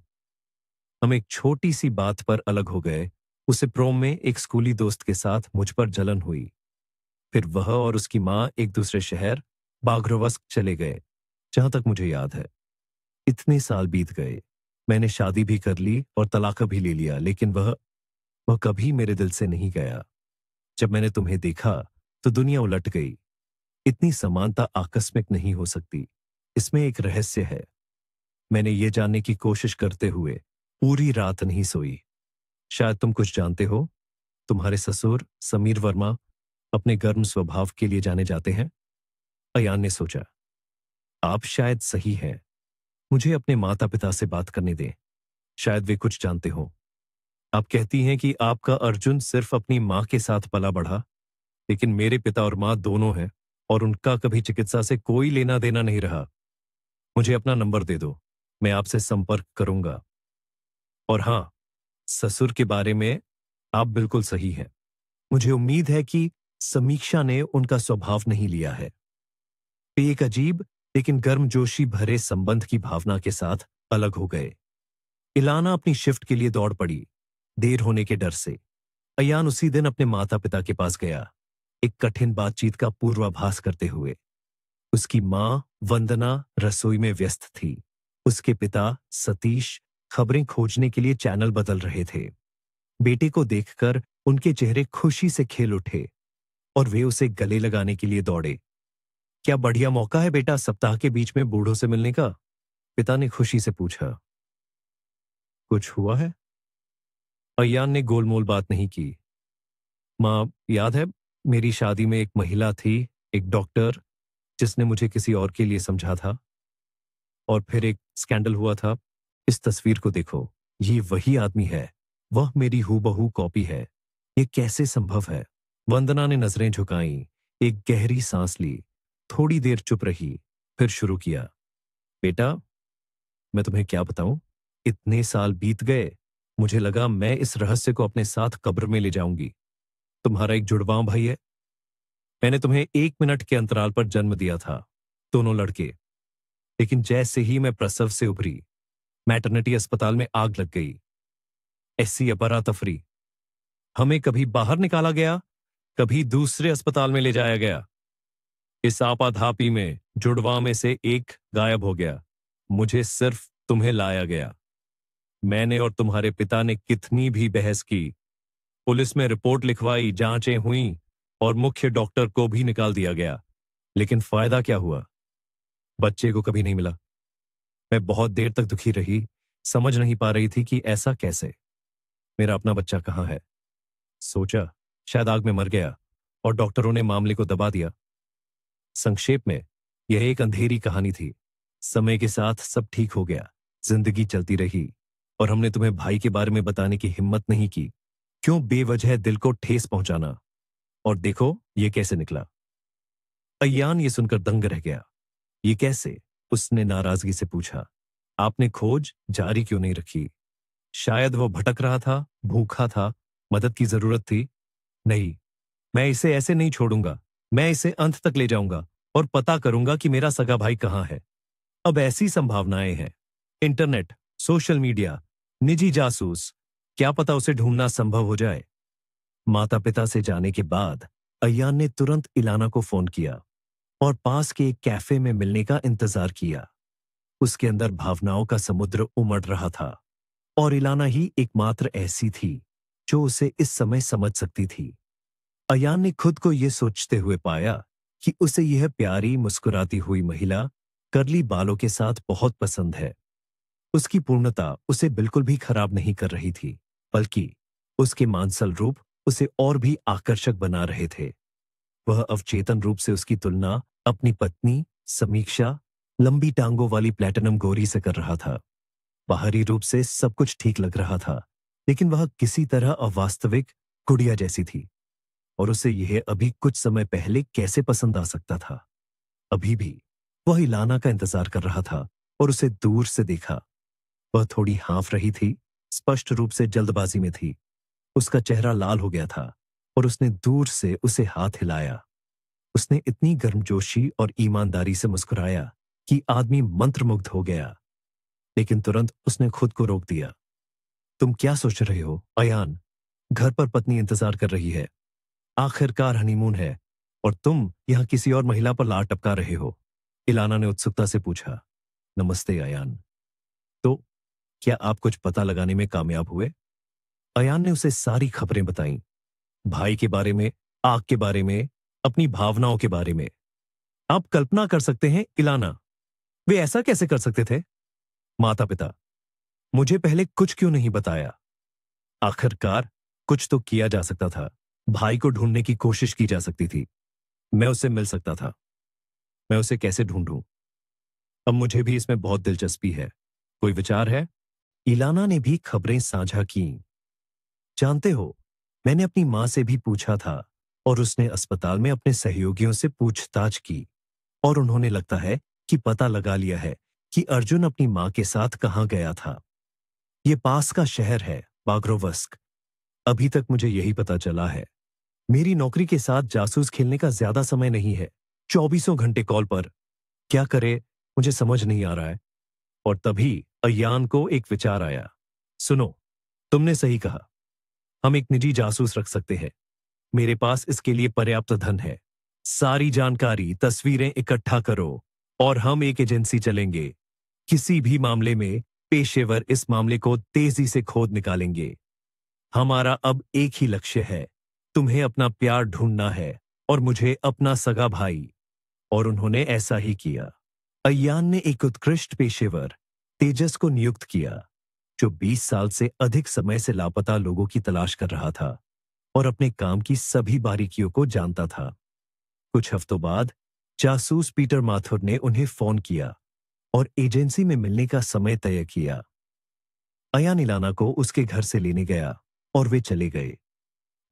Speaker 1: हम एक छोटी सी बात पर अलग हो गए। उसे प्रोम में एक स्कूली दोस्त के साथ मुझ पर जलन हुई। फिर वह और उसकी माँ एक दूसरे शहर बाग्रोवस्क चले गए, जहां तक मुझे याद है। इतने साल बीत गए। मैंने शादी भी कर ली और तलाक भी ले लिया, लेकिन वह कभी मेरे दिल से नहीं गया। जब मैंने तुम्हें देखा तो दुनिया उलट गई। इतनी समानता आकस्मिक नहीं हो सकती। इसमें एक रहस्य है। मैंने ये जानने की कोशिश करते हुए पूरी रात नहीं सोई। शायद तुम कुछ जानते हो। तुम्हारे ससुर समीर वर्मा अपने गर्म स्वभाव के लिए जाने जाते हैं। अयान ने सोचा, आप शायद सही हैं। मुझे अपने माता पिता से बात करने दें। शायद वे कुछ जानते हो। आप कहती हैं कि आपका अर्जुन सिर्फ अपनी माँ के साथ पला बढ़ा, लेकिन मेरे पिता और माँ दोनों हैं और उनका कभी चिकित्सा से कोई लेना देना नहीं रहा। मुझे अपना नंबर दे दो, मैं आपसे संपर्क करूंगा। और हां, ससुर के बारे में आप बिल्कुल सही हैं। मुझे उम्मीद है कि समीक्षा ने उनका स्वभाव नहीं लिया है। वे एक अजीब लेकिन गर्मजोशी भरे संबंध की भावना के साथ अलग हो गए। इलाना अपनी शिफ्ट के लिए दौड़ पड़ी, देर होने के डर से। अयान उसी दिन अपने माता पिता के पास गया, एक कठिन बातचीत का पूर्वाभास करते हुए। उसकी मां वंदना रसोई में व्यस्त थी। उसके पिता सतीश खबरें खोजने के लिए चैनल बदल रहे थे। बेटे को देखकर उनके चेहरे खुशी से खिल उठे और वे उसे गले लगाने के लिए दौड़े। क्या बढ़िया मौका है बेटा, सप्ताह के बीच में बूढ़ों से मिलने का, पिता ने खुशी से पूछा। कुछ हुआ है? अयान ने गोलमोल बात नहीं की। मां, याद है मेरी शादी में एक महिला थी, एक डॉक्टर, जिसने मुझे किसी और के लिए समझा था, और फिर एक स्कैंडल हुआ था। इस तस्वीर को देखो, ये वही आदमी है। वह मेरी हूबहू कॉपी है। ये कैसे संभव है? वंदना ने नजरें झुकाईं, एक गहरी सांस ली, थोड़ी देर चुप रही, फिर शुरू किया। बेटा, मैं तुम्हें क्या बताऊं? इतने साल बीत गए, मुझे लगा मैं इस रहस्य को अपने साथ कब्र में ले जाऊंगी। तुम्हारा एक जुड़वां भाई है। मैंने तुम्हें 1 मिनट के अंतराल पर जन्म दिया था, दोनों लड़के। लेकिन जैसे ही मैं प्रसव से उभरी, मैटरनिटी अस्पताल में आग लग गई। ऐसी अफरा-तफरी। हमें कभी बाहर निकाला गया, कभी दूसरे अस्पताल में ले जाया गया। इस आपाधापी में जुड़वां में से एक गायब हो गया। मुझे सिर्फ तुम्हें लाया गया। मैंने और तुम्हारे पिता ने कितनी भी बहस की, पुलिस में रिपोर्ट लिखवाई, जांचें हुई और मुख्य डॉक्टर को भी निकाल दिया गया। लेकिन फायदा क्या हुआ? बच्चे को कभी नहीं मिला। मैं बहुत देर तक दुखी रही, समझ नहीं पा रही थी कि ऐसा कैसे। मेरा अपना बच्चा कहाँ है? सोचा शायद आग में मर गया और डॉक्टरों ने मामले को दबा दिया। संक्षेप में यह एक अंधेरी कहानी थी। समय के साथ सब ठीक हो गया, जिंदगी चलती रही और हमने तुम्हें भाई के बारे में बताने की हिम्मत नहीं की। क्यों बेवजह दिल को ठेस पहुंचाना? और देखो ये कैसे निकला। अय्यान ये सुनकर दंग रह गया। ये कैसे? उसने नाराजगी से पूछा। आपने खोज जारी क्यों नहीं रखी? शायद वो भटक रहा था, भूखा था, मदद की जरूरत थी। नहीं, मैं इसे ऐसे नहीं छोड़ूंगा। मैं इसे अंत तक ले जाऊंगा और पता करूंगा कि मेरा सगा भाई कहां है। अब ऐसी संभावनाएं हैं, इंटरनेट, सोशल मीडिया, निजी जासूस, क्या पता उसे ढूंढना संभव हो जाए। माता पिता से जाने के बाद अय्यान ने तुरंत इलाना को फोन किया और पास के एक कैफे में मिलने का इंतजार किया। उसके अंदर भावनाओं का समुद्र उमड़ रहा था और इलाना ही एकमात्र ऐसी थी जो उसे इस समय समझ सकती थी। अयान ने खुद को यह सोचते हुए पाया कि उसे यह प्यारी मुस्कुराती हुई महिला करली बालों के साथ बहुत पसंद है। उसकी पूर्णता उसे बिल्कुल भी खराब नहीं कर रही थी, बल्कि उसके मांसल रूप उसे और भी आकर्षक बना रहे थे। वह अवचेतन रूप से उसकी तुलना अपनी पत्नी समीक्षा, लंबी टांगों वाली प्लेटिनम गोरी से कर रहा था। बाहरी रूप से सब कुछ ठीक लग रहा था, लेकिन वह किसी तरह अवास्तविक गुड़िया जैसी थी और उसे यह अभी कुछ समय पहले कैसे पसंद आ सकता था। अभी भी वह इलाना का इंतजार कर रहा था और उसे दूर से देखा। वह थोड़ी हाँफ रही थी, स्पष्ट रूप से जल्दबाजी में थी। उसका चेहरा लाल हो गया था और उसने दूर से उसे हाथ हिलाया। उसने इतनी गर्मजोशी और ईमानदारी से मुस्कुराया कि आदमी मंत्रमुग्ध हो गया, लेकिन तुरंत उसने खुद को रोक दिया। तुम क्या सोच रहे हो अयान? घर पर पत्नी इंतजार कर रही है, आखिरकार हनीमून है, और तुम यहां किसी और महिला पर लार टपका रहे हो। इलाना ने उत्सुकता से पूछा। नमस्ते अयान। तो क्या आप कुछ पता लगाने में कामयाब हुए? अयान ने उसे सारी खबरें बताईं, भाई के बारे में, आग के बारे में, अपनी भावनाओं के बारे में। आप कल्पना कर सकते हैं इलाना, वे ऐसा कैसे कर सकते थे? माता पिता, मुझे पहले कुछ क्यों नहीं बताया? आखिरकार कुछ तो किया जा सकता था। भाई को ढूंढने की कोशिश की जा सकती थी। मैं उससे मिल सकता था। मैं उसे कैसे ढूंढूं? अब मुझे भी इसमें बहुत दिलचस्पी है। कोई विचार है? इलाना ने भी खबरें साझा की। जानते हो, मैंने अपनी मां से भी पूछा था और उसने अस्पताल में अपने सहयोगियों से पूछताछ की और उन्होंने लगता है कि पता लगा लिया है कि अर्जुन अपनी मां के साथ कहां गया था। ये पास का शहर है, बाग्रोवस्क। अभी तक मुझे यही पता चला है। मेरी नौकरी के साथ जासूस खेलने का ज्यादा समय नहीं है। 24 घंटे कॉल पर। क्या करे, मुझे समझ नहीं आ रहा है। और तभी अय्यान को एक विचार आया। सुनो, तुमने सही कहा। हम एक निजी जासूस रख सकते हैं। मेरे पास इसके लिए पर्याप्त धन है। सारी जानकारी, तस्वीरें इकट्ठा करो और हम एक एजेंसी चलेंगे। किसी भी मामले में पेशेवर इस मामले को तेजी से खोद निकालेंगे। हमारा अब एक ही लक्ष्य है, तुम्हें अपना प्यार ढूंढना है और मुझे अपना सगा भाई। और उन्होंने ऐसा ही किया। अय्यान ने एक उत्कृष्ट पेशेवर तेजस को नियुक्त किया, जो 20 साल से अधिक समय से लापता लोगों की तलाश कर रहा था और अपने काम की सभी बारीकियों को जानता था। कुछ हफ्तों बाद जासूस पीटर माथुर ने उन्हें फोन किया और एजेंसी में मिलने का समय तय किया। अयान इलाना को उसके घर से लेने गया और वे चले गए।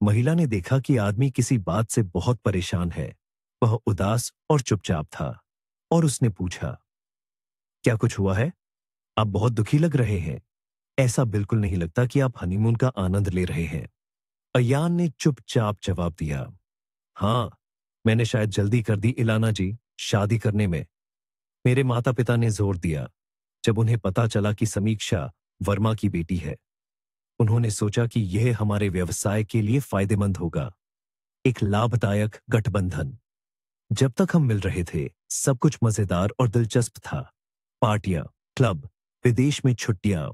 Speaker 1: महिला ने देखा कि आदमी किसी बात से बहुत परेशान है। वह उदास और चुपचाप था और उसने पूछा, क्या कुछ हुआ है? आप बहुत दुखी लग रहे हैं। ऐसा बिल्कुल नहीं लगता कि आप हनीमून का आनंद ले रहे हैं। अयान ने चुपचाप जवाब दिया, हाँ, मैंने शायद जल्दी कर दी इलाना जी, शादी करने में। मेरे माता पिता ने जोर दिया जब उन्हें पता चला कि समीक्षा वर्मा की बेटी है। उन्होंने सोचा कि यह हमारे व्यवसाय के लिए फायदेमंद होगा, एक लाभदायक गठबंधन। जब तक हम मिल रहे थे, सब कुछ मजेदार और दिलचस्प था। पार्टियां, क्लब, विदेश में छुट्टियां।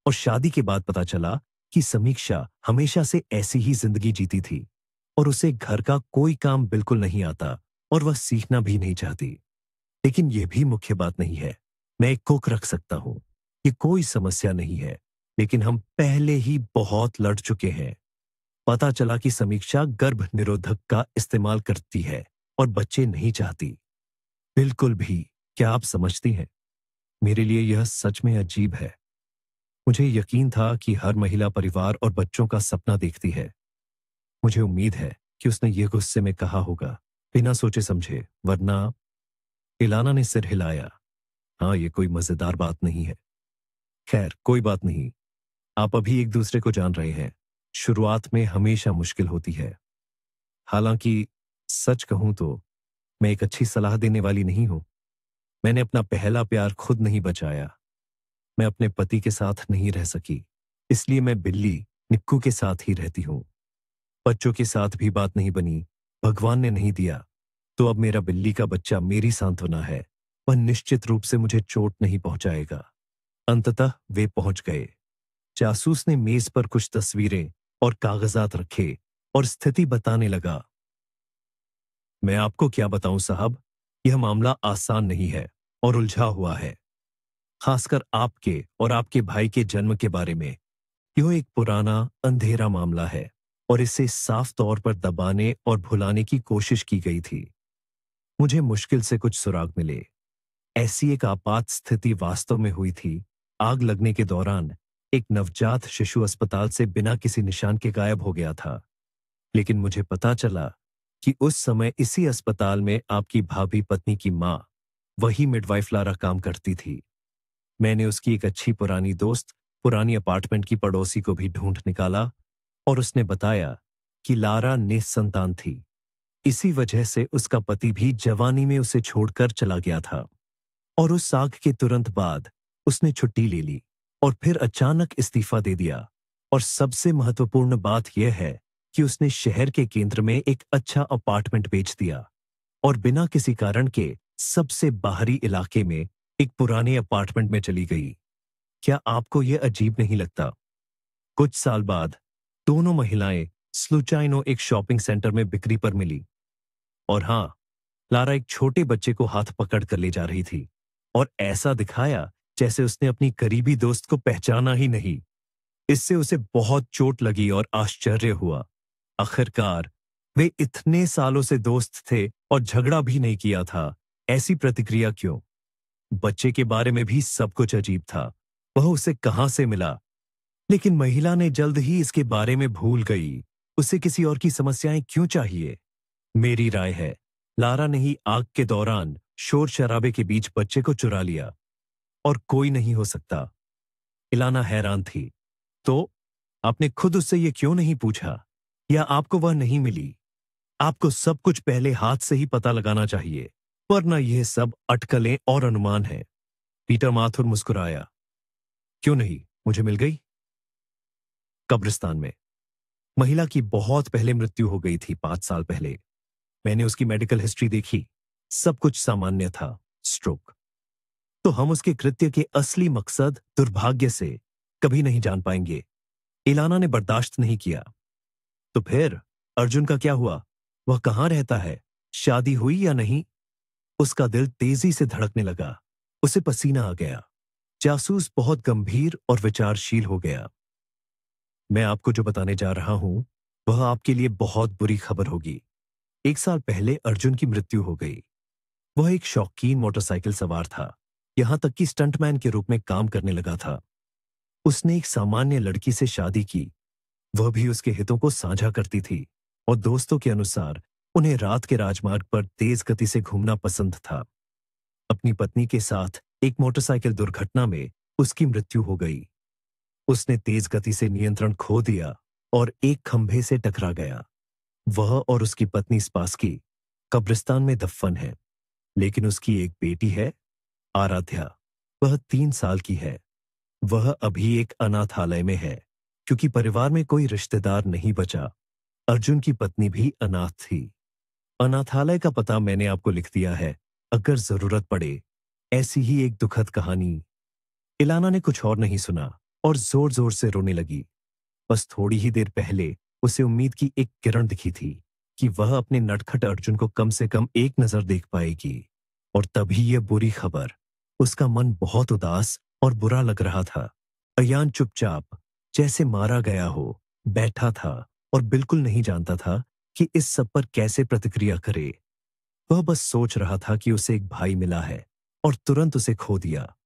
Speaker 1: और शादी के बाद पता चला कि समीक्षा हमेशा से ऐसी ही जिंदगी जीती थी और उसे घर का कोई काम बिल्कुल नहीं आता और वह सीखना भी नहीं चाहती। लेकिन यह भी मुख्य बात नहीं है। मैं एक कुक रख सकता हूं। कि कोई समस्या नहीं है, लेकिन हम पहले ही बहुत लड़ चुके हैं। पता चला कि समीक्षा गर्भ निरोधक का इस्तेमाल करती है और बच्चे नहीं चाहती। बिल्कुल भी। क्या आप समझती हैं? मेरे लिए यह सच में अजीब है। मुझे यकीन था कि हर महिला परिवार और बच्चों का सपना देखती है। मुझे उम्मीद है कि उसने ये गुस्से में कहा होगा, बिना सोचे समझे, वरना। इलाना ने सिर हिलाया। हाँ, ये कोई मजेदार बात नहीं है। खैर, कोई बात नहीं। आप अभी एक दूसरे को जान रहे हैं। शुरुआत में हमेशा मुश्किल होती है। हालांकि सच कहूं तो मैं एक अच्छी सलाह देने वाली नहीं हूं। मैंने अपना पहला प्यार खुद नहीं बचाया। मैं अपने पति के साथ नहीं रह सकी, इसलिए मैं बिल्ली निक्कू के साथ ही रहती हूं। बच्चों के साथ भी बात नहीं बनी। भगवान ने नहीं दिया, तो अब मेरा बिल्ली का बच्चा मेरी सांत्वना है। वह निश्चित रूप से मुझे चोट नहीं पहुंचाएगा। अंततः वे पहुंच गए। जासूस ने मेज पर कुछ तस्वीरें और कागजात रखे और स्थिति बताने लगा। मैं आपको क्या बताऊं साहब, यह मामला आसान नहीं है और उलझा हुआ है। खासकर आपके और आपके भाई के जन्म के बारे में। यह एक पुराना अंधेरा मामला है और इसे साफ तौर पर दबाने और भुलाने की कोशिश की गई थी। मुझे मुश्किल से कुछ सुराग मिले। ऐसी एक आपात स्थिति वास्तव में हुई थी। आग लगने के दौरान एक नवजात शिशु अस्पताल से बिना किसी निशान के गायब हो गया था। लेकिन मुझे पता चला कि उस समय इसी अस्पताल में आपकी भाभी पत्नी की मां, वही मिडवाइफ लारा, काम करती थी। मैंने उसकी एक अच्छी पुरानी दोस्त, पुरानी अपार्टमेंट की पड़ोसी को भी ढूंढ निकाला और उसने बताया कि लारा निसंतान थी। इसी वजह से उसका पति भी जवानी में उसे छोड़कर चला गया था और उस आग के तुरंत बाद उसने छुट्टी ले ली और फिर अचानक इस्तीफा दे दिया। और सबसे महत्वपूर्ण बात यह है कि उसने शहर के केंद्र में एक अच्छा अपार्टमेंट बेच दिया और बिना किसी कारण के सबसे बाहरी इलाके में एक पुराने अपार्टमेंट में चली गई। क्या आपको यह अजीब नहीं लगता? कुछ साल बाद दोनों महिलाएं स्लुचाइनो एक शॉपिंग सेंटर में बिक्री पर मिली। और हां, लारा एक छोटे बच्चे को हाथ पकड़ कर ले जा रही थी और ऐसा दिखाया जैसे उसने अपनी करीबी दोस्त को पहचाना ही नहीं। इससे उसे बहुत चोट लगी और आश्चर्य हुआ। आखिरकार वे इतने सालों से दोस्त थे और झगड़ा भी नहीं किया था। ऐसी प्रतिक्रिया क्यों? बच्चे के बारे में भी सब कुछ अजीब था। वह उसे कहां से मिला? लेकिन महिला ने जल्द ही इसके बारे में भूल गई। उसे किसी और की समस्याएं क्यों चाहिए? मेरी राय है, लारा ने ही आग के दौरान शोर शराबे के बीच बच्चे को चुरा लिया और कोई नहीं हो सकता। इलाना हैरान थी। तो आपने खुद उससे यह क्यों नहीं पूछा? या आपको वह नहीं मिली? आपको सब कुछ पहले हाथ से ही पता लगाना चाहिए, वरना यह सब अटकलें और अनुमान है। पीटर माथुर मुस्कुराया। क्यों नहीं, मुझे मिल गई। कब्रिस्तान में। महिला की बहुत पहले मृत्यु हो गई थी, 5 साल पहले। मैंने उसकी मेडिकल हिस्ट्री देखी। सब कुछ सामान्य था, स्ट्रोक। तो हम उसके कृत्य के असली मकसद, दुर्भाग्य से, कभी नहीं जान पाएंगे। इलाना ने बर्दाश्त नहीं किया। तो फिर अर्जुन का क्या हुआ? वह कहां रहता है? शादी हुई या नहीं? उसका दिल तेजी से धड़कने लगा। उसे पसीना आ गया। जासूस बहुत गंभीर और विचारशील हो गया। मैं आपको जो बताने जा रहा हूं, वह आपके लिए बहुत बुरी खबर होगी। 1 साल पहले अर्जुन की मृत्यु हो गई। वह एक शौकीन मोटरसाइकिल सवार था, यहां तक कि स्टंटमैन के रूप में काम करने लगा था। उसने एक सामान्य लड़की से शादी की। वह भी उसके हितों को साझा करती थी और दोस्तों के अनुसार उन्हें रात के राजमार्ग पर तेज गति से घूमना पसंद था। अपनी पत्नी के साथ एक मोटरसाइकिल दुर्घटना में उसकी मृत्यु हो गई। उसने तेज गति से नियंत्रण खो दिया और एक खंभे से टकरा गया। वह और उसकी पत्नी स्पासकी कब्रिस्तान में दफन है। लेकिन उसकी एक बेटी है, आराध्या। वह 3 साल की है। वह अभी एक अनाथालय में है, क्योंकि परिवार में कोई रिश्तेदार नहीं बचा। अर्जुन की पत्नी भी अनाथ थी। अनाथालय का पता मैंने आपको लिख दिया है, अगर जरूरत पड़े। ऐसी ही एक दुखद कहानी। इलाना ने कुछ और नहीं सुना और जोर जोर से रोने लगी। बस थोड़ी ही देर पहले उसे उम्मीद की एक किरण दिखी थी कि वह अपने नटखट अर्जुन को कम से कम एक नजर देख पाएगी। और तभी यह बुरी खबर। उसका मन बहुत उदास और बुरा लग रहा था। अयान चुपचाप, जैसे मारा गया हो, बैठा था और बिल्कुल नहीं जानता था कि इस सब पर कैसे प्रतिक्रिया करे। वह बस सोच रहा था कि उसे एक भाई मिला है और तुरंत उसे खो दिया,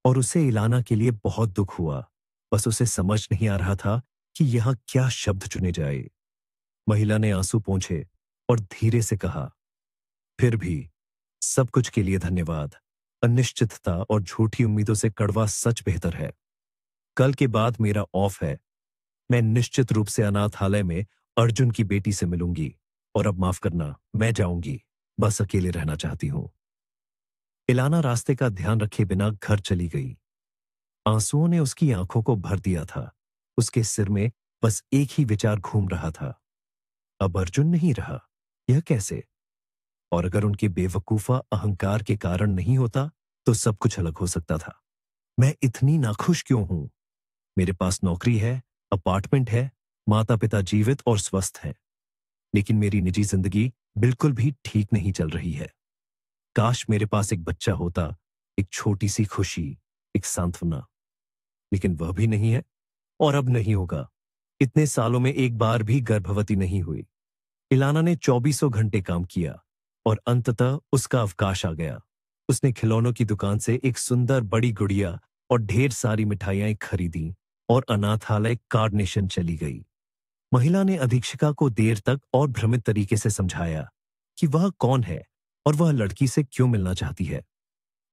Speaker 1: और उसे इलाना के लिए बहुत दुख हुआ। बस उसे समझ नहीं आ रहा था कि यहाँ क्या शब्द चुने जाए। महिला ने आंसू पोंछे और धीरे से कहा, फिर भी सब कुछ के लिए धन्यवाद। अनिश्चितता और झूठी उम्मीदों से कड़वा सच बेहतर है। कल के बाद मेरा ऑफ है। मैं निश्चित रूप से अनाथालय में अर्जुन की बेटी से मिलूंगी, और अब माफ करना, मैं जाऊंगी। बस अकेले रहना चाहती हूं। इलाना रास्ते का ध्यान रखे बिना घर चली गई। आंसुओं ने उसकी आंखों को भर दिया था। उसके सिर में बस एक ही विचार घूम रहा था, अब अर्जुन नहीं रहा। यह कैसे? और अगर उनके बेवकूफा अहंकार के कारण नहीं होता, तो सब कुछ अलग हो सकता था। मैं इतनी नाखुश क्यों हूं? मेरे पास नौकरी है, अपार्टमेंट है, माता पिता जीवित और स्वस्थ हैं, लेकिन मेरी निजी जिंदगी बिल्कुल भी ठीक नहीं चल रही है। काश मेरे पास एक बच्चा होता, एक छोटी सी खुशी, एक सांत्वना। लेकिन वह भी नहीं है, और अब नहीं होगा। इतने सालों में एक बार भी गर्भवती नहीं हुई। इलाना ने 24 घंटे काम किया और अंततः उसका अवकाश आ गया। उसने खिलौनों की दुकान से एक सुंदर बड़ी गुड़िया और ढेर सारी मिठाइयां खरीदी और अनाथालय कार्डनेशन चली गई। महिला ने अधीक्षिका को देर तक और भ्रमित तरीके से समझाया कि वह कौन है और वह लड़की से क्यों मिलना चाहती है।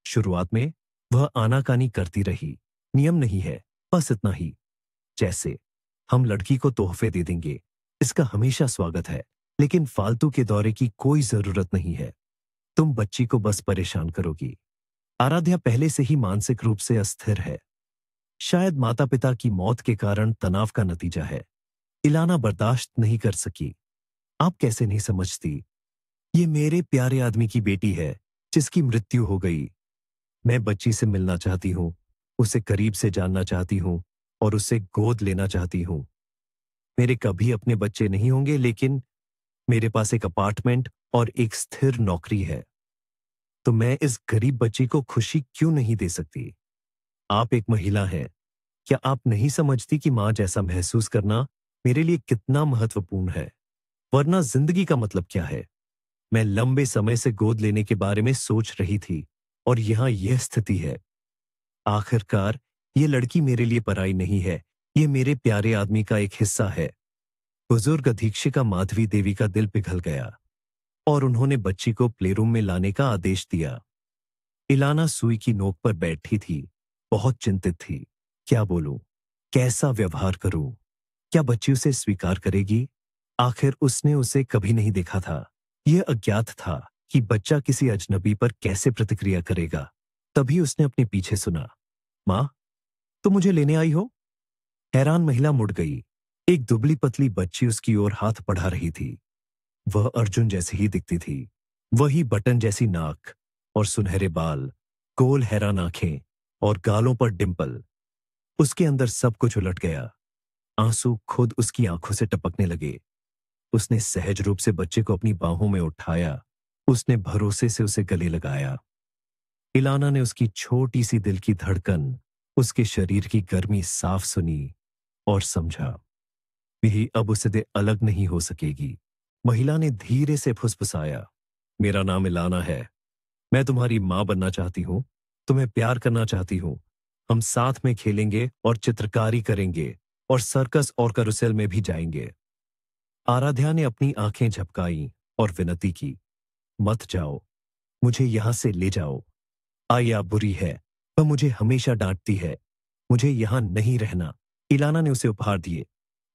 Speaker 1: शुरुआत में वह आनाकानी करती रही, नियम नहीं है, बस इतना ही। जैसे, हम लड़की को तोहफे दे देंगे, इसका हमेशा स्वागत है, लेकिन फालतू के दौरे की कोई जरूरत नहीं है। तुम बच्ची को बस परेशान करोगी। आराध्या पहले से ही मानसिक रूप से अस्थिर है। शायद माता पिता की मौत के कारण तनाव का नतीजा है। इलाना बर्दाश्त नहीं कर सकी। आप कैसे नहीं समझती? ये मेरे प्यारे आदमी की बेटी है, जिसकी मृत्यु हो गई। मैं बच्ची से मिलना चाहती हूँ, उसे करीब से जानना चाहती हूँ और उसे गोद लेना चाहती हूँ। मेरे कभी अपने बच्चे नहीं होंगे, लेकिन मेरे पास एक अपार्टमेंट और एक स्थिर नौकरी है। तो मैं इस गरीब बच्ची को खुशी क्यों नहीं दे सकती? आप एक महिला हैं। क्या आप नहीं समझती कि मां जैसा महसूस करना मेरे लिए कितना महत्वपूर्ण है? वरना जिंदगी का मतलब क्या है? मैं लंबे समय से गोद लेने के बारे में सोच रही थी, और यहां यह स्थिति है। आखिरकार ये लड़की मेरे लिए पराई नहीं है, ये मेरे प्यारे आदमी का एक हिस्सा है। बुजुर्ग अधीक्षिका माधवी देवी का दिल पिघल गया और उन्होंने बच्ची को प्लेरूम में लाने का आदेश दिया। इलाना सुई की नोक पर बैठी थी, बहुत चिंतित थी। क्या बोलूं? कैसा व्यवहार करूं? क्या बच्ची उसे स्वीकार करेगी? आखिर उसने उसे कभी नहीं देखा था। यह अज्ञात था कि बच्चा किसी अजनबी पर कैसे प्रतिक्रिया करेगा। तभी उसने अपने पीछे सुना, मां, तुम मुझे लेने आई हो? हैरान महिला मुड़ गई। एक दुबली पतली बच्ची उसकी ओर हाथ बढ़ा रही थी। वह अर्जुन जैसी ही दिखती थी। वही बटन जैसी नाक और सुनहरे बाल, गोल हैरान आंखें और गालों पर डिंपल। उसके अंदर सब कुछ उलट गया। आंसू खुद उसकी आंखों से टपकने लगे। उसने सहज रूप से बच्चे को अपनी बाहों में उठाया। उसने भरोसे से उसे गले लगाया। इलाना ने उसकी छोटी सी दिल की धड़कन, उसके शरीर की गर्मी साफ सुनी और समझा, यही अब उससे अलग नहीं हो सकेगी। महिला ने धीरे से फुसफुसाया, मेरा नाम इलाना है। मैं तुम्हारी मां बनना चाहती हूं, तुम्हें प्यार करना चाहती हूं। हम साथ में खेलेंगे और चित्रकारी करेंगे और सर्कस और करुसेल में भी जाएंगे। आराध्या ने अपनी आंखें झपकाई और विनती की, मत जाओ, मुझे यहां से ले जाओ। आया बुरी है, वह मुझे हमेशा डांटती है। मुझे यहां नहीं रहना। इलाना ने उसे उपहार दिए।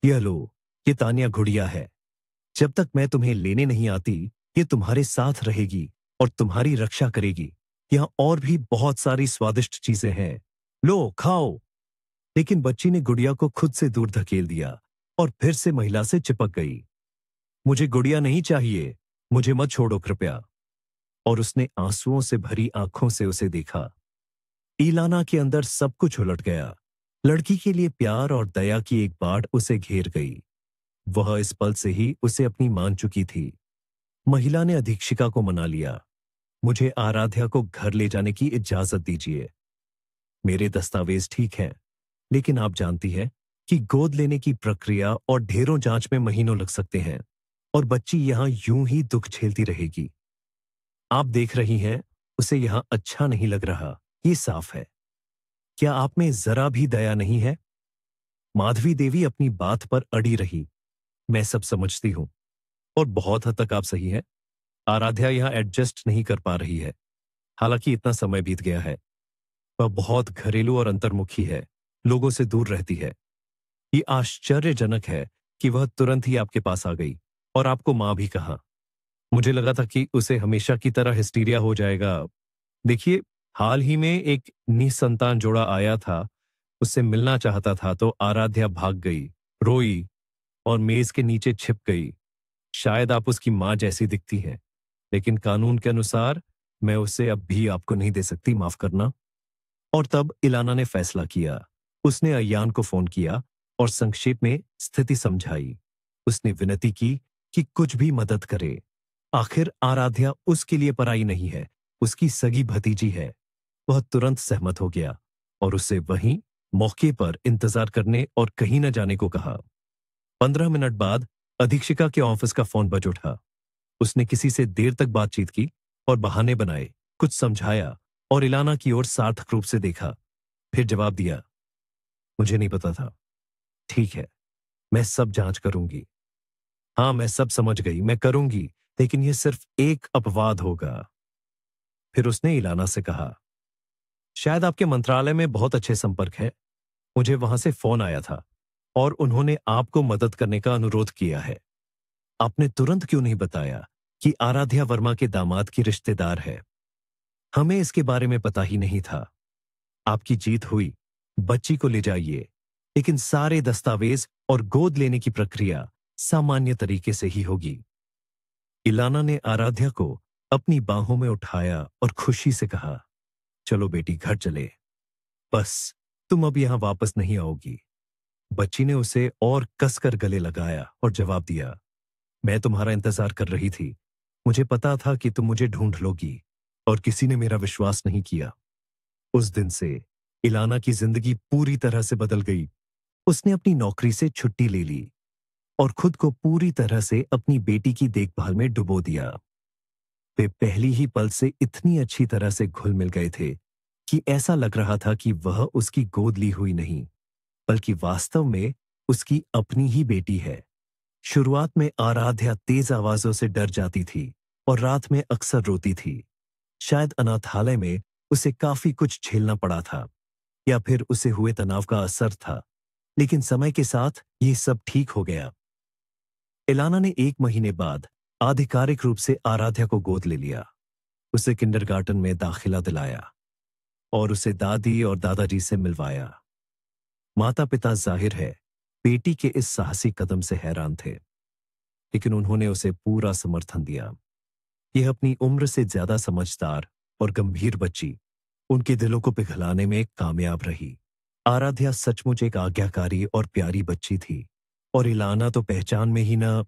Speaker 1: यह लो, ये तानिया गुड़िया है। जब तक मैं तुम्हें लेने नहीं आती, ये तुम्हारे साथ रहेगी और तुम्हारी रक्षा करेगी। यहाँ और भी बहुत सारी स्वादिष्ट चीजें हैं, लो खाओ। लेकिन बच्ची ने गुड़िया को खुद से दूर धकेल दिया और फिर से महिला से चिपक गई। मुझे गुड़िया नहीं चाहिए, मुझे मत छोड़ो कृपया। और उसने आंसुओं से भरी आंखों से उसे देखा। इलाना के अंदर सब कुछ उलट गया। लड़की के लिए प्यार और दया की एक बाढ़ उसे घेर गई। वह इस पल से ही उसे अपनी मान चुकी थी। महिला ने अधीक्षिका को मना लिया, मुझे आराध्या को घर ले जाने की इजाजत दीजिए। मेरे दस्तावेज ठीक हैं, लेकिन आप जानती हैं कि गोद लेने की प्रक्रिया और ढेरों जांच में महीनों लग सकते हैं और बच्ची यहां यूं ही दुख झेलती रहेगी। आप देख रही हैं, उसे यहां अच्छा नहीं लग रहा, ये साफ है। क्या आप में जरा भी दया नहीं है? माधवी देवी अपनी बात पर अड़ी रही। मैं सब समझती हूं और बहुत हद तक आप सही हैं। आराध्या यहां एडजस्ट नहीं कर पा रही है। हालांकि इतना समय बीत गया है। वह बहुत घरेलू और अंतर्मुखी है, लोगों से दूर रहती है। ये आश्चर्यजनक है कि वह तुरंत ही आपके पास आ गई और आपको मां भी कहा। मुझे लगा था कि उसे हमेशा की तरह हिस्टीरिया हो जाएगा। देखिए, हाल ही में एक निसंतान जोड़ा आया था, उससे मिलना चाहता था तो आराध्या भाग गई, रोई और मेज के नीचे छिप गई। शायद आप उसकी मां जैसी दिखती हैं, लेकिन कानून के अनुसार मैं उसे अब भी आपको नहीं दे सकती, माफ करना। और तब इलाना ने फैसला किया। उसने अय्यान को फोन किया और संक्षेप में स्थिति समझाई। उसने विनती की कि कुछ भी मदद करे। आखिर आराध्या उसके लिए पराई नहीं है, उसकी सगी भतीजी है। वह तुरंत सहमत हो गया और उससे वहीं मौके पर इंतजार करने और कहीं न जाने को कहा। 15 मिनट बाद अधीक्षिका के ऑफिस का फोन बज उठा। उसने किसी से देर तक बातचीत की और बहाने बनाए, कुछ समझाया और इलाना की ओर सार्थक रूप से देखा। फिर जवाब दिया, मुझे नहीं पता था। ठीक है, मैं सब जांच करूंगी। हाँ, मैं सब समझ गई, मैं करूंगी, लेकिन यह सिर्फ एक अपवाद होगा। फिर उसने इलाना से कहा, शायद आपके मंत्रालय में बहुत अच्छे संपर्क है। मुझे वहां से फोन आया था और उन्होंने आपको मदद करने का अनुरोध किया है। आपने तुरंत क्यों नहीं बताया कि आराध्या वर्मा के दामाद की रिश्तेदार है? हमें इसके बारे में पता ही नहीं था। आपकी जीत हुई, बच्ची को ले जाइए, लेकिन सारे दस्तावेज और गोद लेने की प्रक्रिया सामान्य तरीके से ही होगी। इलाना ने आराध्या को अपनी बाहों में उठाया और खुशी से कहा, चलो बेटी, घर चले। बस, तुम अब यहां वापस नहीं आओगी। बच्ची ने उसे और कसकर गले लगाया और जवाब दिया, मैं तुम्हारा इंतजार कर रही थी। मुझे पता था कि तुम मुझे ढूंढ लोगी और किसी ने मेरा विश्वास नहीं किया। उस दिन से इलाना की जिंदगी पूरी तरह से बदल गई। उसने अपनी नौकरी से छुट्टी ले ली और खुद को पूरी तरह से अपनी बेटी की देखभाल में डुबो दिया। वे पहली ही पल से इतनी अच्छी तरह से घुल मिल गए थे कि ऐसा लग रहा था कि वह उसकी गोद ली हुई नहीं, बल्कि वास्तव में उसकी अपनी ही बेटी है। शुरुआत में आराध्या तेज आवाजों से डर जाती थी और रात में अक्सर रोती थी। शायद अनाथालय में उसे काफी कुछ झेलना पड़ा था या फिर उसे हुए तनाव का असर था, लेकिन समय के साथ ये सब ठीक हो गया। इलाना ने 1 महीने बाद आधिकारिक रूप से आराध्या को गोद ले लिया, उसे किंडरगार्टन में दाखिला दिलाया और उसे दादी और दादाजी से मिलवाया। माता पिता जाहिर है बेटी के इस साहसी कदम से हैरान थे, लेकिन उन्होंने उसे पूरा समर्थन दिया। यह अपनी उम्र से ज्यादा समझदार और गंभीर बच्ची उनके दिलों को पिघलाने में कामयाब रही। आराध्या सचमुच एक आज्ञाकारी और प्यारी बच्ची थी और इलाना तो पहचान में ही न